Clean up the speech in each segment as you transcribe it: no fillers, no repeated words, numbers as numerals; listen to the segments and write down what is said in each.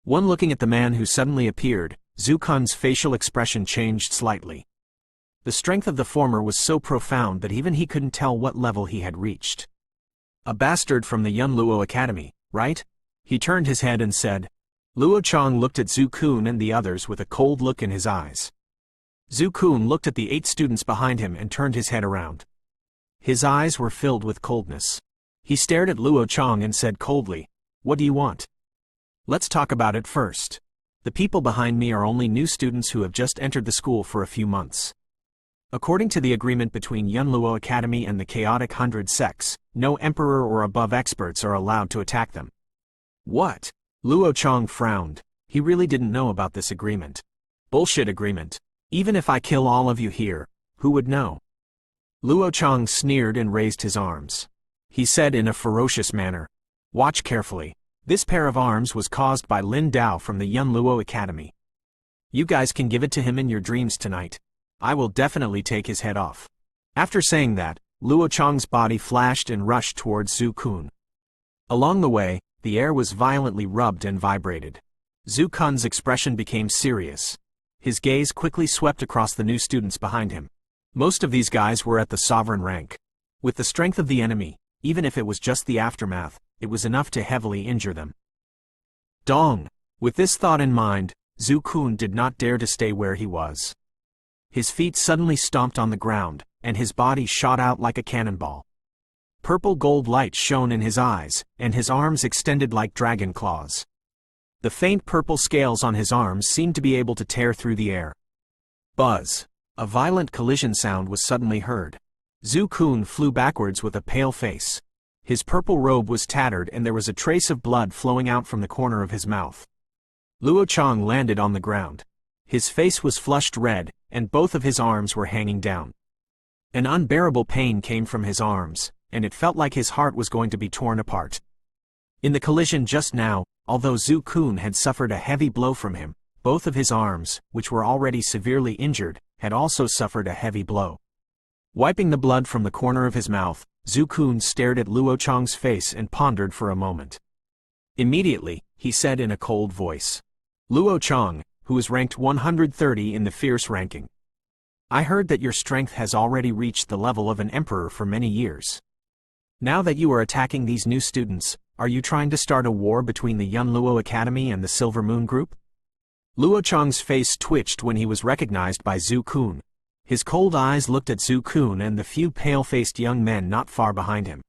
One looking at the man who suddenly appeared, Zhu Kun's facial expression changed slightly. The strength of the former was so profound that even he couldn't tell what level he had reached. A bastard from the Yun Luo Academy, right? He turned his head and said. Luo Chang looked at Zhu Kun and the others with a cold look in his eyes. Zhu Kun looked at the 8 students behind him and turned his head around. His eyes were filled with coldness. He stared at Luo Chang and said coldly, "What do you want?" "Let's talk about it first. The people behind me are only new students who have just entered the school for a few months. According to the agreement between Yun Luo Academy and the Chaotic 100 sects, no emperor or above experts are allowed to attack them." "What?" Luo Chang frowned. He really didn't know about this agreement. "Bullshit agreement. Even if I kill all of you here, who would know?" Luo Chang sneered and raised his arms. He said in a ferocious manner, "Watch carefully. This pair of arms was caused by Lin Dao from the Yun Luo Academy. You guys can give it to him in your dreams tonight. I will definitely take his head off." After saying that, Luo Chang's body flashed and rushed towards Zhu Kun. Along the way, the air was violently rubbed and vibrated. Zhu Kun's expression became serious. His gaze quickly swept across the new students behind him. Most of these guys were at the sovereign rank. With the strength of the enemy, even if it was just the aftermath, it was enough to heavily injure them. Dong! With this thought in mind, Zhu Kun did not dare to stay where he was. His feet suddenly stomped on the ground, and his body shot out like a cannonball. Purple gold light shone in his eyes, and his arms extended like dragon claws. The faint purple scales on his arms seemed to be able to tear through the air. Buzz! A violent collision sound was suddenly heard. Zhu Kun flew backwards with a pale face. His purple robe was tattered and there was a trace of blood flowing out from the corner of his mouth. Luo Chang landed on the ground. His face was flushed red, and both of his arms were hanging down. An unbearable pain came from his arms, and it felt like his heart was going to be torn apart. In the collision just now, although Zhu Kun had suffered a heavy blow from him, both of his arms, which were already severely injured, had also suffered a heavy blow. Wiping the blood from the corner of his mouth, Zhu Kun stared at Luo Chang's face and pondered for a moment. Immediately, he said in a cold voice. "Luo Chang, who is ranked 130 in the fierce ranking. I heard that your strength has already reached the level of an emperor for many years. Now that you are attacking these new students, are you trying to start a war between the Yun Luo Academy and the Silver Moon Group?" Luo Chang's face twitched when he was recognized by Zhu Kun. His cold eyes looked at Zhu Kun and the few pale-faced young men not far behind him.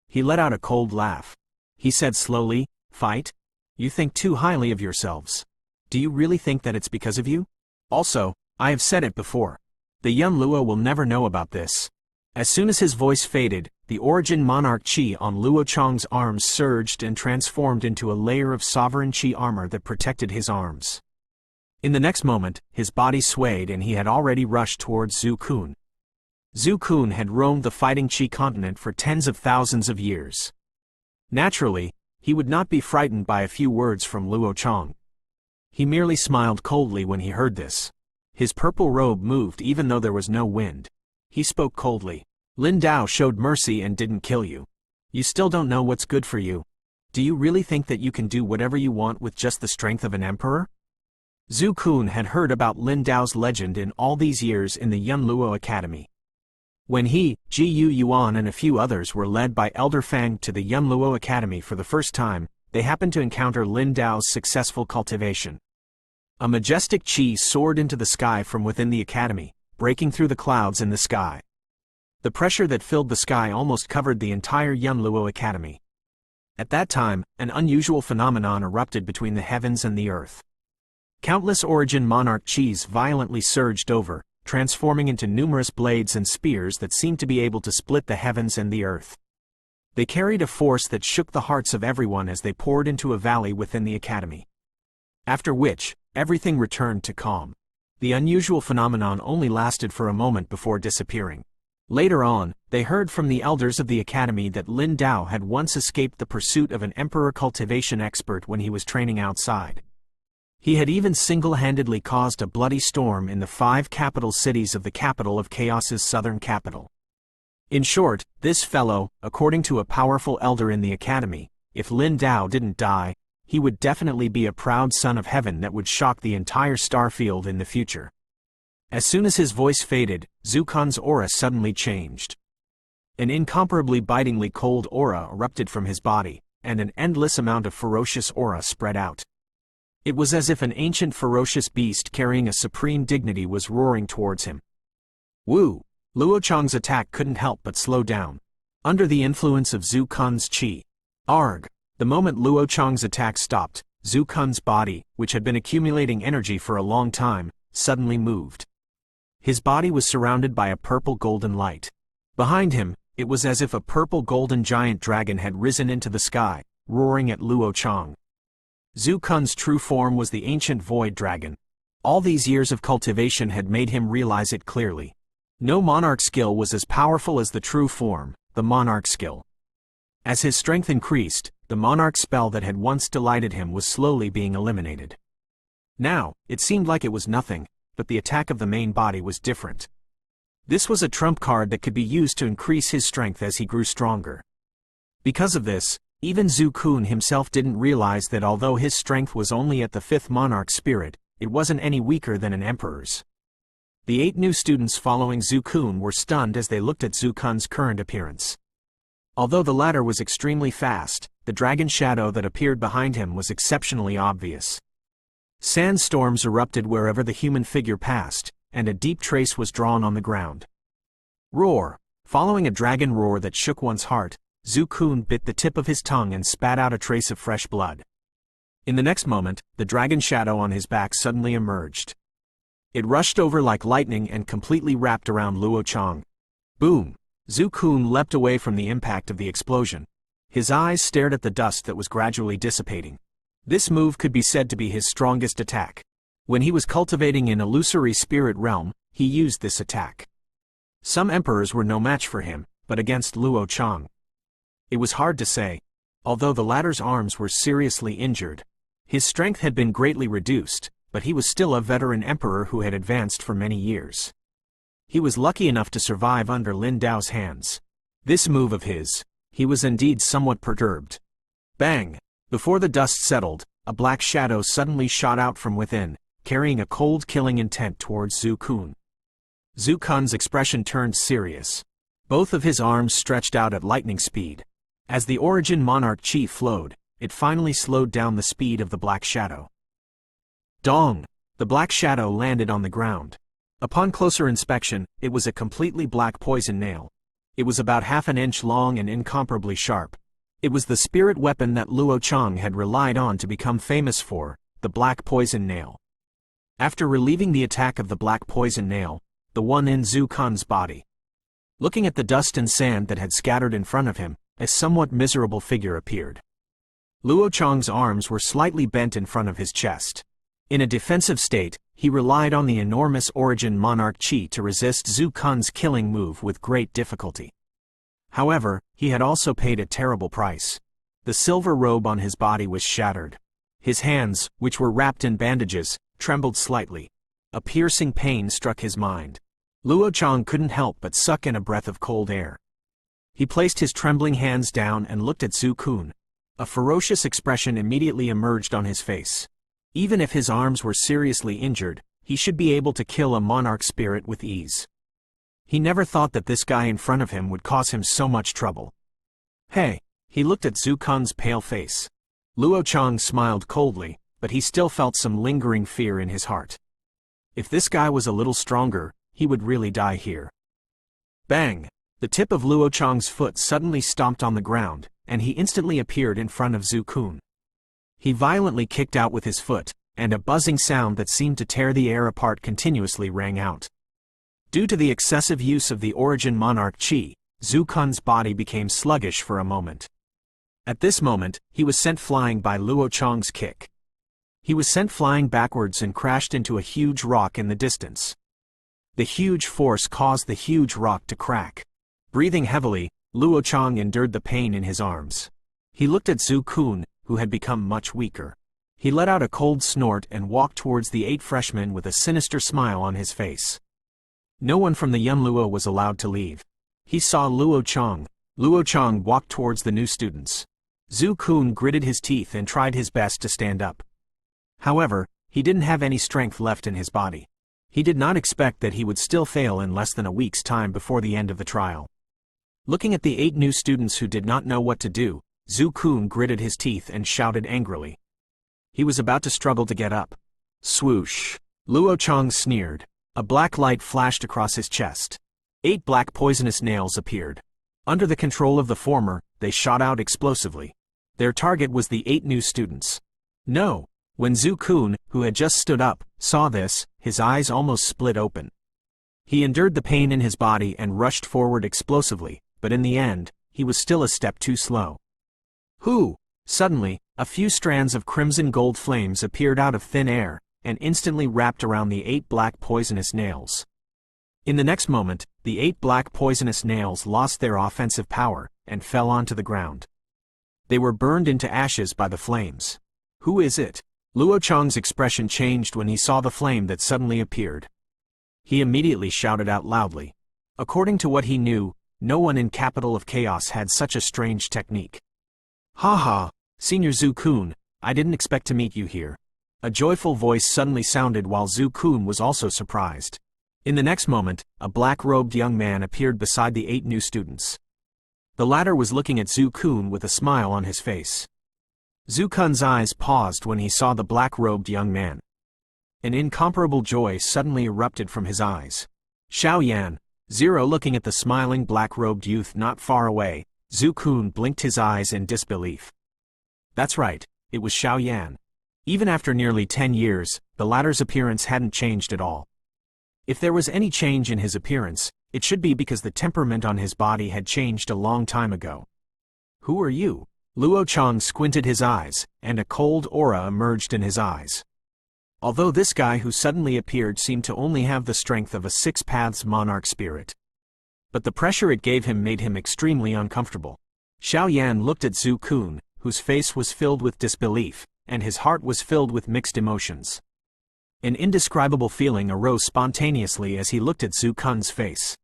He let out a cold laugh. He said slowly, "Fight? You think too highly of yourselves. Do you really think that it's because of you? Also, I have said it before. The Yun Luo will never know about this." As soon as his voice faded, the origin monarch Qi on Luo Chang's arms surged and transformed into a layer of sovereign Qi armor that protected his arms. In the next moment, his body swayed and he had already rushed towards Zhu Kun. Zhu Kun had roamed the fighting Qi continent for tens of thousands of years. Naturally, he would not be frightened by a few words from Luo Chang. He merely smiled coldly when he heard this. His purple robe moved even though there was no wind. He spoke coldly. "Lin Dao showed mercy and didn't kill you. You still don't know what's good for you. Do you really think that you can do whatever you want with just the strength of an emperor?" Zhu Kun had heard about Lin Dao's legend in all these years in the Yun Luo Academy. When he, Yuan and a few others were led by Elder Fang to the Yun Luo Academy for the first time, they happened to encounter Lin Dao's successful cultivation. A majestic Qi soared into the sky from within the academy, breaking through the clouds in the sky. The pressure that filled the sky almost covered the entire Yun Luo Academy. At that time, an unusual phenomenon erupted between the heavens and the earth. Countless origin monarch Qis violently surged over, transforming into numerous blades and spears that seemed to be able to split the heavens and the earth. They carried a force that shook the hearts of everyone as they poured into a valley within the academy. After which, everything returned to calm. The unusual phenomenon only lasted for a moment before disappearing. Later on, they heard from the elders of the academy that Lin Dao had once escaped the pursuit of an emperor cultivation expert when he was training outside. He had even single-handedly caused a bloody storm in the 5 capital cities of the capital of Chaos's southern capital. In short, this fellow, according to a powerful elder in the academy, if Lin Dao didn't die, he would definitely be a proud son of heaven that would shock the entire star field in the future. As soon as his voice faded, Zhu Kun's aura suddenly changed. An incomparably bitingly cold aura erupted from his body, and an endless amount of ferocious aura spread out. It was as if an ancient ferocious beast carrying a supreme dignity was roaring towards him. Woo! Luo Chang's attack couldn't help but slow down. Under the influence of Zhu Kun's qi. Arg! The moment Luo Chang's attack stopped, Zhu Kun's body, which had been accumulating energy for a long time, suddenly moved. His body was surrounded by a purple-golden light. Behind him, it was as if a purple-golden giant dragon had risen into the sky, roaring at Luo Chang. Zhu Kun's true form was the ancient void dragon. All these years of cultivation had made him realize it clearly. No monarch skill was as powerful as the true form, the monarch skill. As his strength increased, the monarch spell that had once delighted him was slowly being eliminated. Now, it seemed like it was nothing, but the attack of the main body was different. This was a trump card that could be used to increase his strength as he grew stronger. Because of this, even Zhu Kun himself didn't realize that although his strength was only at the 5th monarch spirit, it wasn't any weaker than an emperor's. The 8 new students following Zhu Kun were stunned as they looked at Zhu Kun's current appearance. Although the latter was extremely fast, the dragon shadow that appeared behind him was exceptionally obvious. Sandstorms erupted wherever the human figure passed, and a deep trace was drawn on the ground. Roar! Following a dragon roar that shook one's heart, Zhu Kun bit the tip of his tongue and spat out a trace of fresh blood. In the next moment, the dragon shadow on his back suddenly emerged. It rushed over like lightning and completely wrapped around Luo Chang. Boom! Zhu Kun leapt away from the impact of the explosion. His eyes stared at the dust that was gradually dissipating. This move could be said to be his strongest attack. When he was cultivating an illusory spirit realm, he used this attack. Some emperors were no match for him, but against Luo Chang, it was hard to say. Although the latter's arms were seriously injured, his strength had been greatly reduced, but he was still a veteran emperor who had advanced for many years. He was lucky enough to survive under Lin Dao's hands. This move of his, he was indeed somewhat perturbed. Bang! Before the dust settled, a black shadow suddenly shot out from within, carrying a cold killing intent towards Zhu Kun. Zhu Kun's expression turned serious. Both of his arms stretched out at lightning speed. As the origin monarch chi flowed, it finally slowed down the speed of the black shadow. Dong! The black shadow landed on the ground. Upon closer inspection, it was a completely black poison nail. It was about half an inch long and incomparably sharp. It was the spirit weapon that Luo Chang had relied on to become famous for, the black poison nail. After relieving the attack of the black poison nail, the one in Zhu Kun's body, looking at the dust and sand that had scattered in front of him, a somewhat miserable figure appeared. Luo Chang's arms were slightly bent in front of his chest. In a defensive state, he relied on the enormous origin monarch chi to resist Zhu Kun's killing move with great difficulty. However, he had also paid a terrible price. The silver robe on his body was shattered. His hands, which were wrapped in bandages, trembled slightly. A piercing pain struck his mind. Luo Chang couldn't help but suck in a breath of cold air. He placed his trembling hands down and looked at Zhu Kun. A ferocious expression immediately emerged on his face. Even if his arms were seriously injured, he should be able to kill a monarch spirit with ease. He never thought that this guy in front of him would cause him so much trouble. Hey! He looked at Zhu Kun's pale face. Luo Chang smiled coldly, but he still felt some lingering fear in his heart. If this guy was a little stronger, he would really die here. Bang! The tip of Luo Chang's foot suddenly stomped on the ground, and he instantly appeared in front of Zhu Kun. He violently kicked out with his foot, and a buzzing sound that seemed to tear the air apart continuously rang out. Due to the excessive use of the origin monarch chi, Zhu Kun's body became sluggish for a moment. At this moment, he was sent flying by Luo Chang's kick. He was sent flying backwards and crashed into a huge rock in the distance. The huge force caused the huge rock to crack. Breathing heavily, Luo Chang endured the pain in his arms. He looked at Zhu Kun, who had become much weaker. He let out a cold snort and walked towards the 8 freshmen with a sinister smile on his face. No one from the Yunluo was allowed to leave. He saw Luo Chang. Luo Chang walked towards the new students. Zhu Kun gritted his teeth and tried his best to stand up. However, he didn't have any strength left in his body. He did not expect that he would still fail in less than a week's time before the end of the trial. Looking at the 8 new students who did not know what to do, Zhu Kun gritted his teeth and shouted angrily. He was about to struggle to get up. Swoosh! Luo Chang sneered. A black light flashed across his chest. 8 black poisonous nails appeared. Under the control of the former, they shot out explosively. Their target was the 8 new students. No! When Zhu Kun, who had just stood up, saw this, his eyes almost split open. He endured the pain in his body and rushed forward explosively, but in the end, he was still a step too slow. Who? Suddenly, a few strands of crimson gold flames appeared out of thin air, and instantly wrapped around the 8 black poisonous nails. In the next moment, the 8 black poisonous nails lost their offensive power, and fell onto the ground. They were burned into ashes by the flames. Who is it? Luo Chang's expression changed when he saw the flame that suddenly appeared. He immediately shouted out loudly. According to what he knew, no one in Capital of Chaos had such a strange technique. Ha ha, Senior Zhu Kun, I didn't expect to meet you here. A joyful voice suddenly sounded while Zhu Kun was also surprised. In the next moment, a black-robed young man appeared beside the 8 new students. The latter was looking at Zhu Kun with a smile on his face. Zhu Kun's eyes paused when he saw the black-robed young man. An incomparable joy suddenly erupted from his eyes. Xiao Yan, Zero looking at the smiling black-robed youth not far away, Zhu Kun blinked his eyes in disbelief. That's right, it was Xiao Yan. Even after nearly 10 years, the latter's appearance hadn't changed at all. If there was any change in his appearance, it should be because the temperament on his body had changed a long time ago. Who are you? Luo Chang squinted his eyes, and a cold aura emerged in his eyes. Although this guy who suddenly appeared seemed to only have the strength of a 6 paths monarch spirit. But the pressure it gave him made him extremely uncomfortable. Xiao Yan looked at Zhu Kun, whose face was filled with disbelief, and his heart was filled with mixed emotions. An indescribable feeling arose spontaneously as he looked at Zhu Kun's face.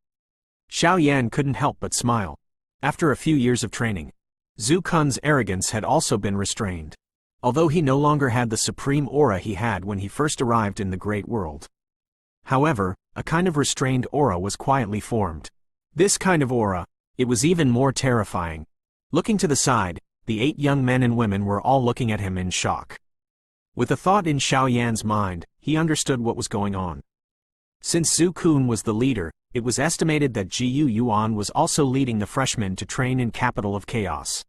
Xiao Yan couldn't help but smile. After a few years of training, Zhu Kun's arrogance had also been restrained, although he no longer had the supreme aura he had when he first arrived in the great world. However, a kind of restrained aura was quietly formed. This kind of aura, it was even more terrifying. Looking to the side, the 8 young men and women were all looking at him in shock. With a thought in Xiao Yan's mind, he understood what was going on. Since Zhu Kun was the leader, it was estimated that Yuan was also leading the freshmen to train in Capital of Chaos.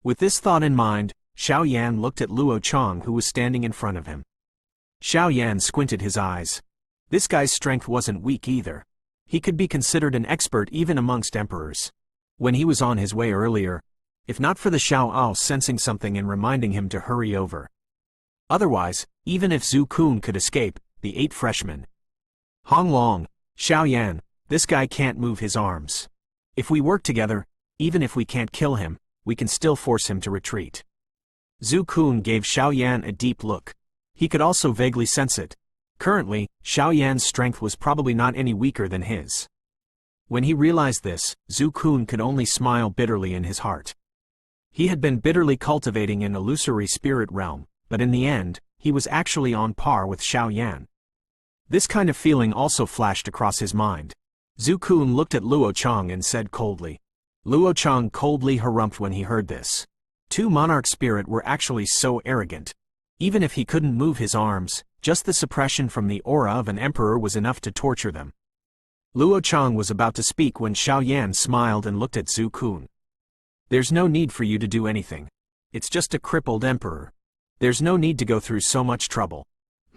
With this thought in mind, Xiao Yan looked at Luo Chang who was standing in front of him. Xiao Yan squinted his eyes. This guy's strength wasn't weak either. He could be considered an expert even amongst emperors. When he was on his way earlier, if not for the Xiao Ao sensing something and reminding him to hurry over. Otherwise, even if Zhu Kun could escape, the 8 freshmen. Hong Long, Xiao Yan, this guy can't move his arms. If we work together, even if we can't kill him, we can still force him to retreat. Zhu Kun gave Xiao Yan a deep look. He could also vaguely sense it. Currently, Xiao Yan's strength was probably not any weaker than his. When he realized this, Zhu Kun could only smile bitterly in his heart. He had been bitterly cultivating an illusory spirit realm, but in the end, he was actually on par with Xiao Yan. This kind of feeling also flashed across his mind. Zhu Kun looked at Luo Chang and said coldly. Luo Chang coldly harumphed when he heard this. 2 monarch spirit were actually so arrogant. Even if he couldn't move his arms, just the suppression from the aura of an emperor was enough to torture them. Luo Chang was about to speak when Xiao Yan smiled and looked at Zhu Kun. There's no need for you to do anything. It's just a crippled emperor. There's no need to go through so much trouble.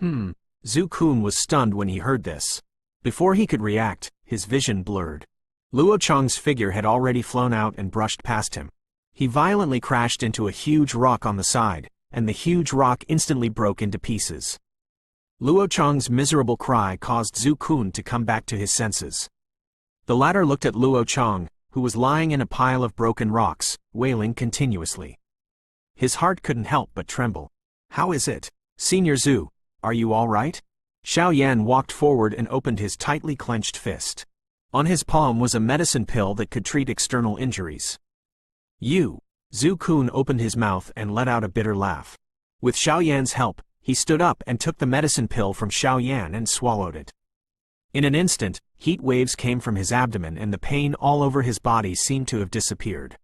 Zhu Kun was stunned when he heard this. Before he could react, his vision blurred. Luo Chang's figure had already flown out and brushed past him. He violently crashed into a huge rock on the side, and the huge rock instantly broke into pieces. Luo Chang's miserable cry caused Zhu Kun to come back to his senses. The latter looked at Luo Chang, who was lying in a pile of broken rocks, wailing continuously. His heart couldn't help but tremble. How is it? Senior Zhu, are you all right? Xiao Yan walked forward and opened his tightly clenched fist. On his palm was a medicine pill that could treat external injuries. You. Zhu Kun opened his mouth and let out a bitter laugh. With Xiao Yan's help, he stood up and took the medicine pill from Xiao Yan and swallowed it. In an instant, heat waves came from his abdomen and the pain all over his body seemed to have disappeared.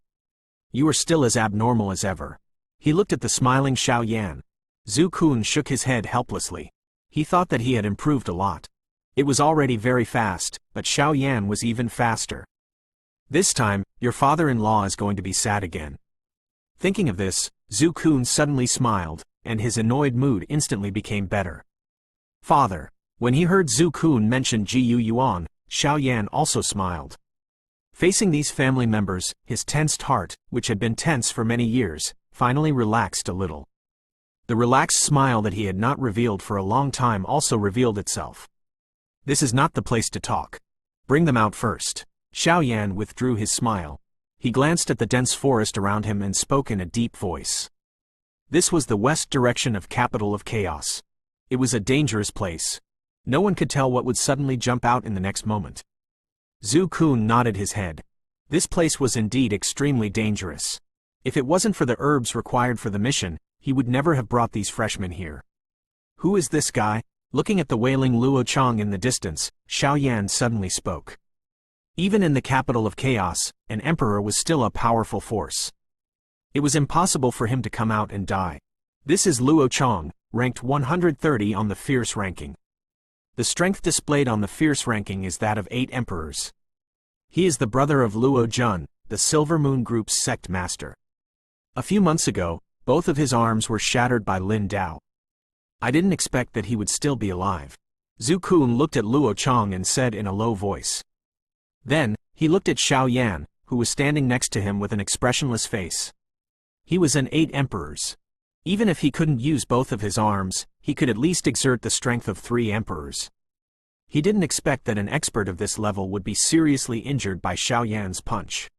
You are still as abnormal as ever. He looked at the smiling Xiao Yan. Zhu Kun shook his head helplessly. He thought that he had improved a lot. It was already very fast, but Xiao Yan was even faster. This time, your father-in-law is going to be sad again. Thinking of this, Zhu Kun suddenly smiled, and his annoyed mood instantly became better. Father. When he heard Zhu Kun mention Yuan, Xiao Yan also smiled. Facing these family members, his tensed heart, which had been tense for many years, finally relaxed a little. The relaxed smile that he had not revealed for a long time also revealed itself. This is not the place to talk. Bring them out first. Xiao Yan withdrew his smile. He glanced at the dense forest around him and spoke in a deep voice. This was the west direction of Capital of Chaos. It was a dangerous place. No one could tell what would suddenly jump out in the next moment. Zhu Kun nodded his head. This place was indeed extremely dangerous. If it wasn't for the herbs required for the mission, he would never have brought these freshmen here. Who is this guy? Looking at the wailing Luo Chang in the distance, Xiao Yan suddenly spoke. Even in the capital of chaos, an emperor was still a powerful force. It was impossible for him to come out and die. This is Luo Chang, ranked 130 on the fierce ranking. The strength displayed on the fierce ranking is that of 8 emperors. He is the brother of Luo Jun, the Silver Moon Group's sect master. A few months ago, both of his arms were shattered by Lin Dao. I didn't expect that he would still be alive. Zhu Kun looked at Luo Chang and said in a low voice. Then, he looked at Xiao Yan, who was standing next to him with an expressionless face. He was an 8 emperors. Even if he couldn't use both of his arms, he could at least exert the strength of 3 emperors. He didn't expect that an expert of this level would be seriously injured by Xiao Yan's punch.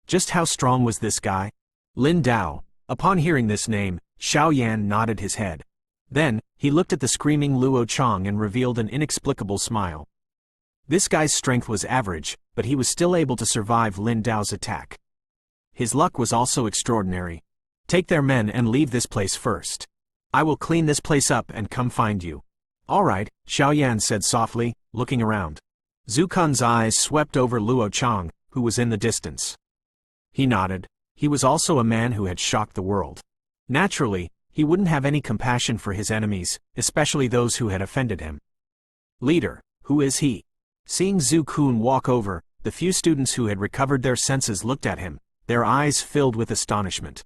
Just how strong was this guy? Lin Dao. Upon hearing this name, Xiao Yan nodded his head. Then, he looked at the screaming Luo Chang and revealed an inexplicable smile. This guy's strength was average, but he was still able to survive Lin Dao's attack. His luck was also extraordinary. Take their men and leave this place first. I will clean this place up and come find you. All right, Xiao Yan said softly, looking around. Zhu Kun's eyes swept over Luo Chang, who was in the distance. He nodded. He was also a man who had shocked the world. Naturally, he wouldn't have any compassion for his enemies, especially those who had offended him. Leader, who is he? Seeing Zhu Kun walk over, the few students who had recovered their senses looked at him, their eyes filled with astonishment.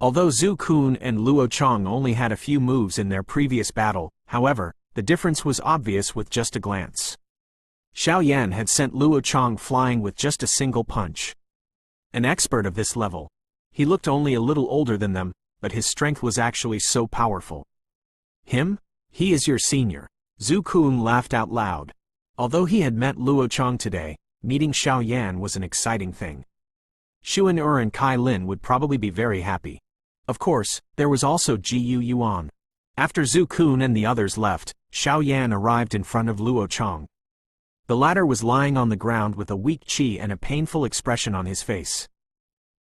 Although Zhu Kun and Luo Chang only had a few moves in their previous battle, however, the difference was obvious with just a glance. Xiao Yan had sent Luo Chang flying with just a single punch. An expert of this level. He looked only a little older than them, but his strength was actually so powerful. Him? He is your senior. Zhu Kun laughed out loud. Although he had met Luo Chang today, meeting Xiao Yan was an exciting thing. Xuan and Kai Lin would probably be very happy. Of course, there was also Yuan. After Zhu Kun and the others left, Xiao Yan arrived in front of Luo Chang. The latter was lying on the ground with a weak qi and a painful expression on his face.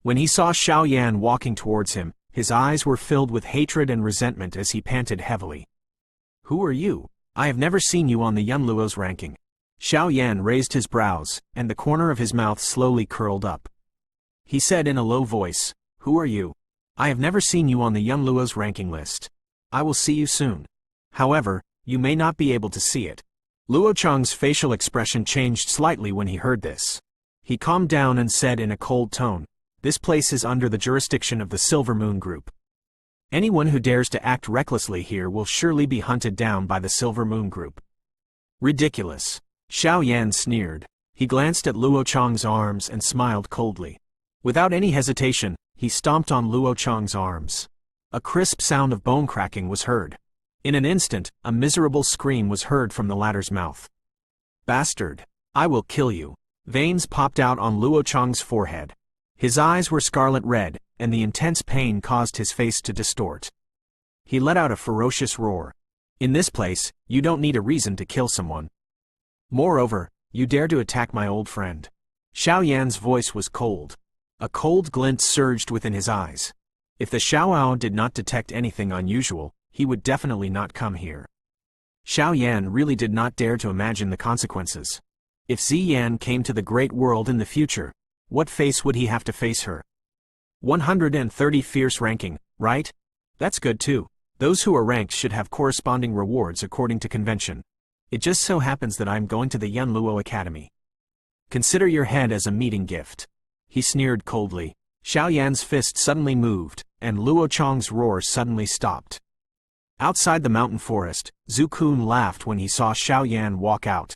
When he saw Xiao Yan walking towards him, his eyes were filled with hatred and resentment as he panted heavily. Who are you? I have never seen you on the Yunluo's ranking. Xiao Yan raised his brows, and the corner of his mouth slowly curled up. He said in a low voice, Who are you? I have never seen you on the Yunluo's ranking list. I will see you soon. However, you may not be able to see it. Luo Chang's facial expression changed slightly when he heard this. He calmed down and said in a cold tone, This place is under the jurisdiction of the Silver Moon Group. Anyone who dares to act recklessly here will surely be hunted down by the Silver Moon Group. Ridiculous. Xiao Yan sneered. He glanced at Luo Chang's arms and smiled coldly. Without any hesitation, he stomped on Luo Chang's arms. A crisp sound of bone cracking was heard. In an instant, a miserable scream was heard from the latter's mouth. Bastard! I will kill you. Veins popped out on Luo Chang's forehead. His eyes were scarlet red, and the intense pain caused his face to distort. He let out a ferocious roar. In this place, you don't need a reason to kill someone. Moreover, you dare to attack my old friend. Xiao Yan's voice was cold. A cold glint surged within his eyes. If the Xiao did not detect anything unusual, he would definitely not come here. Xiao Yan really did not dare to imagine the consequences. If Ziyan came to the great world in the future, what face would he have to face her? 130 fierce ranking, right? That's good too. Those who are ranked should have corresponding rewards according to convention. It just so happens that I'm going to the Yanluo Academy. Consider your head as a meeting gift. He sneered coldly. Xiao Yan's fist suddenly moved, and Luo Chong's roar suddenly stopped. Outside the mountain forest, Zhu Kun laughed when he saw Xiao Yan walk out.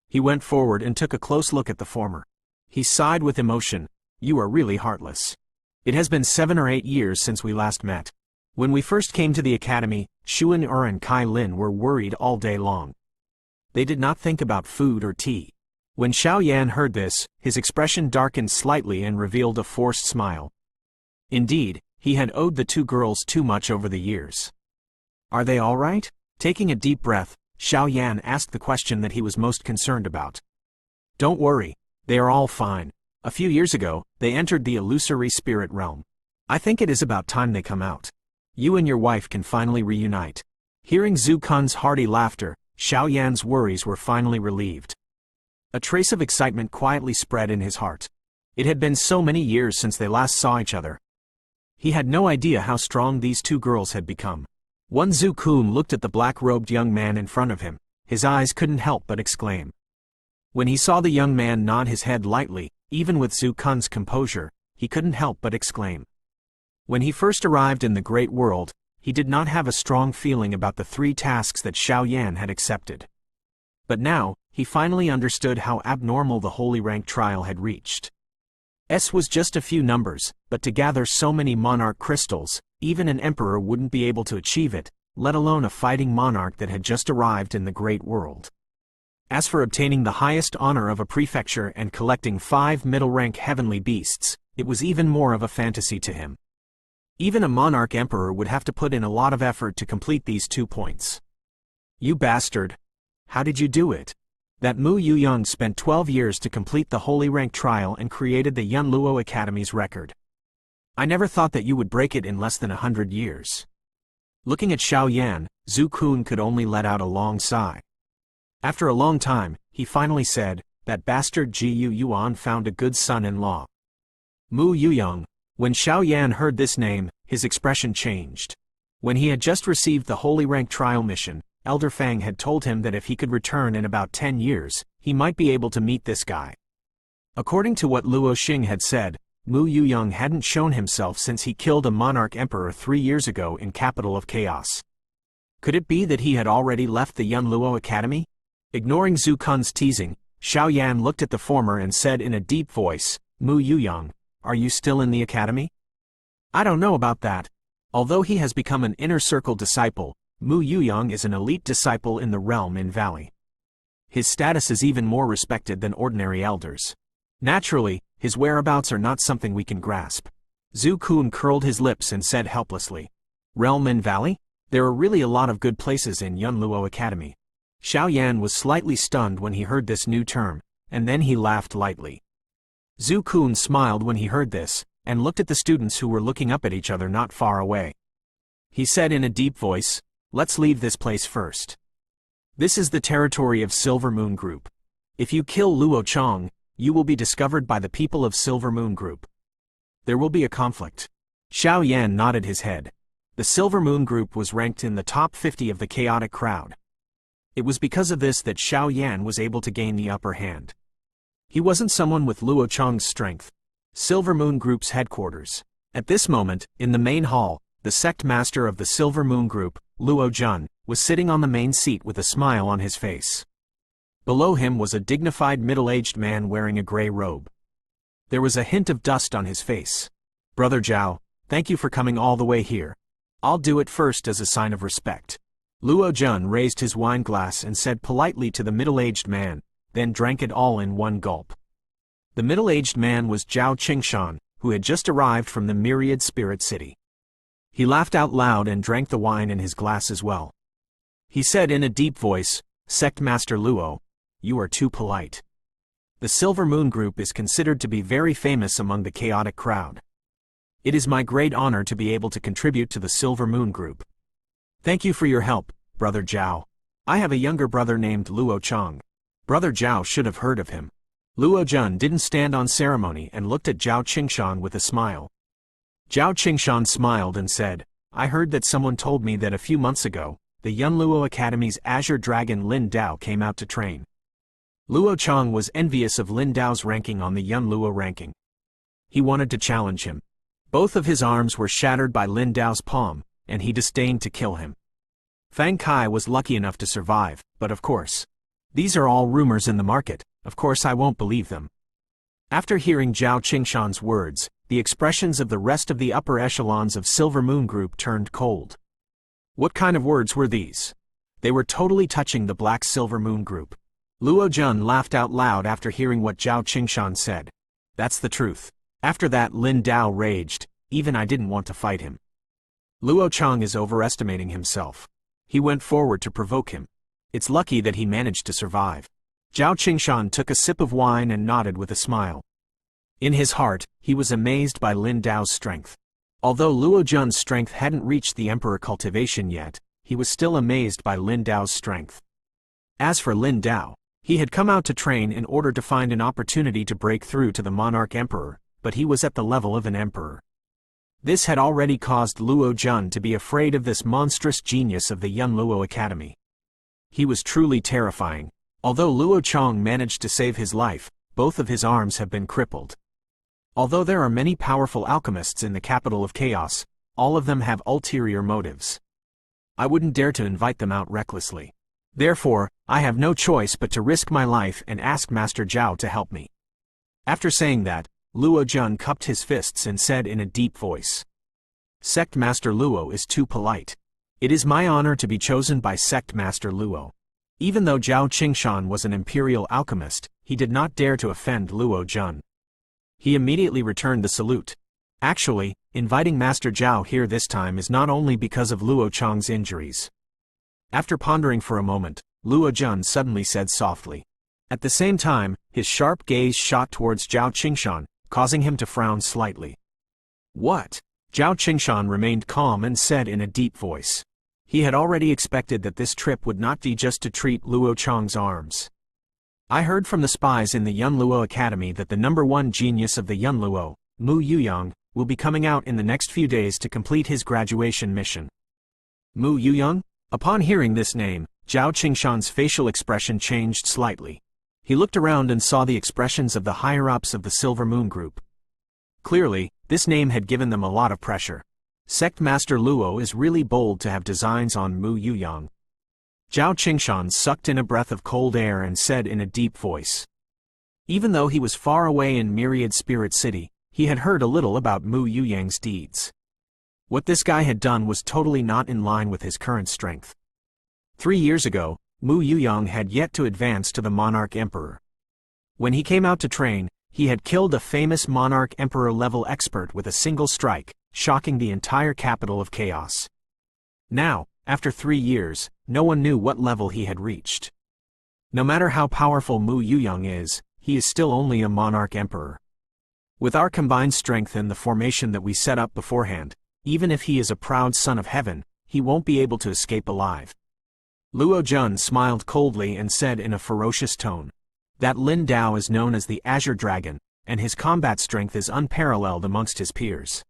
He went forward and took a close look at the former. He sighed with emotion. You are really heartless. It has been 7 or 8 years since we last met. When we first came to the academy, Xuan Er and Kai Lin were worried all day long. They did not think about food or tea. When Xiao Yan heard this, his expression darkened slightly and revealed a forced smile. Indeed, he had owed the 2 girls too much over the years. Are they all right? Taking a deep breath, Xiao Yan asked the question that he was most concerned about. Don't worry, they are all fine. A few years ago, they entered the illusory spirit realm. I think it is about time they come out. You and your wife can finally reunite. Hearing Zhu Kun's hearty laughter, Xiao Yan's worries were finally relieved. A trace of excitement quietly spread in his heart. It had been so many years since they last saw each other. He had no idea how strong these 2 girls had become. One Zhu Kun looked at the black-robed young man in front of him. His eyes couldn't help but exclaim. When he saw the young man nod his head lightly, even with Zhu Kun's composure, he couldn't help but exclaim. When he first arrived in the great world, he did not have a strong feeling about the 3 tasks that Xiao Yan had accepted. But now, he finally understood how abnormal the holy rank trial had reached. S was just a few numbers, but to gather so many monarch crystals, even an emperor wouldn't be able to achieve it, let alone a fighting monarch that had just arrived in the great world. As for obtaining the highest honor of a prefecture and collecting 5 middle-rank heavenly beasts, it was even more of a fantasy to him. Even a monarch emperor would have to put in a lot of effort to complete these 2 points. You bastard! How did you do it? That Mu Yuyang spent 12 years to complete the holy rank trial and created the Yanluo Academy's record. I never thought that you would break it in less than 100 years. Looking at Xiao Yan, Zhu Kun could only let out a long sigh. After a long time, he finally said, that bastard Yuan found a good son-in-law. Mu Yuyang. When Xiao Yan heard this name, his expression changed. When he had just received the holy rank trial mission, Elder Fang had told him that if he could return in about 10 years, he might be able to meet this guy. According to what Luo Xing had said, Mu Yuyang hadn't shown himself since he killed a monarch emperor 3 years ago in Capital of Chaos. Could it be that he had already left the Yanluo Academy? Ignoring Zhu Kun's teasing, Xiao Yan looked at the former and said in a deep voice, Mu Yuyang, are you still in the academy? I don't know about that. Although he has become an inner circle disciple, Mu Yuyang is an elite disciple in the realm in Valley. His status is even more respected than ordinary elders. Naturally, his whereabouts are not something we can grasp. Zhu Kun curled his lips and said helplessly. Realm in Valley? There are really a lot of good places in Yanluo Academy. Xiao Yan was slightly stunned when he heard this new term, and then he laughed lightly. Zhu Kun smiled when he heard this, and looked at the students who were looking up at each other not far away. He said in a deep voice, let's leave this place first. This is the territory of Silver Moon Group. If you kill Luo Chong, you will be discovered by the people of Silver Moon Group. There will be a conflict. Xiao Yan nodded his head. The Silver Moon Group was ranked in the top 50 of the chaotic crowd. It was because of this that Xiao Yan was able to gain the upper hand. He wasn't someone with Luo Chong's strength. Silver Moon Group's headquarters. At this moment, in the main hall, the sect master of the Silver Moon Group, Luo Jun, was sitting on the main seat with a smile on his face. Below him was a dignified middle-aged man wearing a gray robe. There was a hint of dust on his face. Brother Zhao, thank you for coming all the way here. I'll do it first as a sign of respect. Luo Jun raised his wine glass and said politely to the middle-aged man, then drank it all in one gulp. The middle-aged man was Zhao Qingshan, who had just arrived from the Myriad Spirit City. He laughed out loud and drank the wine in his glass as well. He said in a deep voice, Sect Master Luo, you are too polite. The Silver Moon Group is considered to be very famous among the chaotic crowd. It is my great honor to be able to contribute to the Silver Moon Group. Thank you for your help, Brother Zhao. I have a younger brother named Luo Chang. Brother Zhao should have heard of him. Luo Jun didn't stand on ceremony and looked at Zhao Qingshan with a smile. Zhao Qingshan smiled and said, I heard that someone told me that a few months ago, the Yun Luo Academy's Azure Dragon Lin Dao came out to train. Luo Chang was envious of Lin Dao's ranking on the Yun Luo ranking. He wanted to challenge him. Both of his arms were shattered by Lin Dao's palm, and he disdained to kill him. Fang Kai was lucky enough to survive, but of course. These are all rumors in the market, of course I won't believe them. After hearing Zhao Qingshan's words, the expressions of the rest of the upper echelons of Silver Moon Group turned cold. What kind of words were these? They were totally touching the Black Silver Moon Group. Luo Jun laughed out loud after hearing what Zhao Qingshan said. That's the truth. After that Lin Dao raged, even I didn't want to fight him. Luo Chang is overestimating himself. He went forward to provoke him. It's lucky that he managed to survive. Zhao Qingshan took a sip of wine and nodded with a smile. In his heart, he was amazed by Lin Dao's strength. Although Luo Jun's strength hadn't reached the Emperor cultivation yet, he was still amazed by Lin Dao's strength. As for Lin Dao, he had come out to train in order to find an opportunity to break through to the monarch emperor, but he was at the level of an emperor. This had already caused Luo Jun to be afraid of this monstrous genius of the Yun Luo Academy. He was truly terrifying. Although Luo Chang managed to save his life, both of his arms have been crippled. Although there are many powerful alchemists in the capital of chaos, all of them have ulterior motives. I wouldn't dare to invite them out recklessly. Therefore, I have no choice but to risk my life and ask Master Zhao to help me. After saying that, Luo Jun cupped his fists and said in a deep voice, Sect Master Luo is too polite. It is my honor to be chosen by Sect Master Luo. Even though Zhao Qingshan was an imperial alchemist, he did not dare to offend Luo Jun. He immediately returned the salute. Actually, inviting Master Zhao here this time is not only because of Luo Chang's injuries. After pondering for a moment, Luo Jun suddenly said softly. At the same time, his sharp gaze shot towards Zhao Qingshan, causing him to frown slightly. What? Zhao Qingshan remained calm and said in a deep voice. He had already expected that this trip would not be just to treat Luo Chang's arms. I heard from the spies in the Yun Luo Academy that the #1 genius of the Yun Luo, Mu Yuyang, will be coming out in the next few days to complete his graduation mission. Mu Yuyang? Upon hearing this name, Zhao Qingshan's facial expression changed slightly. He looked around and saw the expressions of the higher-ups of the Silver Moon Group. Clearly, this name had given them a lot of pressure. Sect Master Luo is really bold to have designs on Mu Yuyang. Zhao Qingshan sucked in a breath of cold air and said in a deep voice. Even though he was far away in Myriad Spirit City, he had heard a little about Mu Yuyang's deeds. What this guy had done was totally not in line with his current strength. 3 years ago, Mu Yuyang had yet to advance to the Monarch Emperor. When he came out to train, he had killed a famous Monarch Emperor-level expert with a single strike, shocking the entire capital of chaos. Now, after 3 years, no one knew what level he had reached. No matter how powerful Mu Yuyang is, he is still only a Monarch Emperor. With our combined strength and the formation that we set up beforehand, even if he is a proud son of heaven, he won't be able to escape alive. Luo Jun smiled coldly and said in a ferocious tone. That Lin Dao is known as the Azure Dragon, and his combat strength is unparalleled amongst his peers.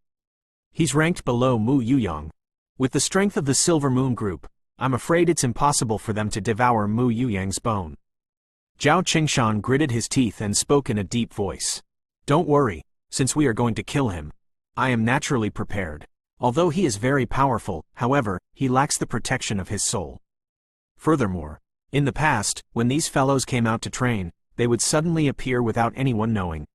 He's ranked below Mu Yuyang. With the strength of the Silver Moon Group, I'm afraid it's impossible for them to devour Mu Yuyang's bone. Zhao Qingshan gritted his teeth and spoke in a deep voice. Don't worry, since we are going to kill him. I am naturally prepared. Although he is very powerful, however, he lacks the protection of his soul. Furthermore, in the past, when these fellows came out to train, they would suddenly appear without anyone knowing.